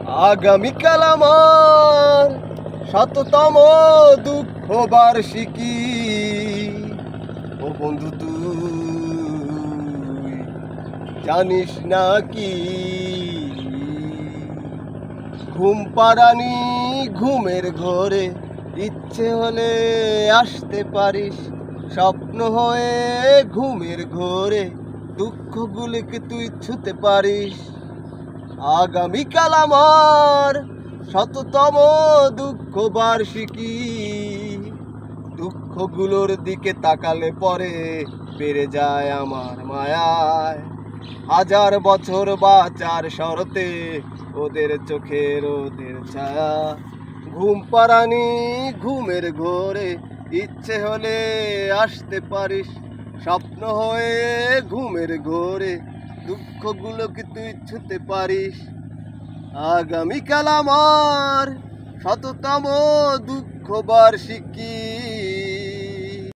আগামীকাল আমার শততম দুঃখ বার্ষিকী। ও বন্ধু তুই জানিস না কি? ঘুম পাড়ানি ঘুমের ঘরে ইচ্ছে হলে আসতে পারিস, স্বপ্ন হয়ে ঘুমের ঘরে দুঃখগুলিকে তুই ছুতে পারিস। আগামীকাল আমার শততম দুঃখ বার্ষিকী। দুঃখগুলোর দিকে তাকালে পরে বেড়ে যায় আমার মায়ায়। হাজার বছর বাঁচার শরতে ওদের চোখের ওদের ছায়া। ঘুম পাড়ানি ঘুমের ঘোরে ইচ্ছে হলে আসতে পারিস, স্বপ্ন হয়ে ঘুমের ঘোরে দুঃখগুলোকে তুই ছুতে পারিস। আগামীকাল আমার শততম দুঃখ বার্ষিকী।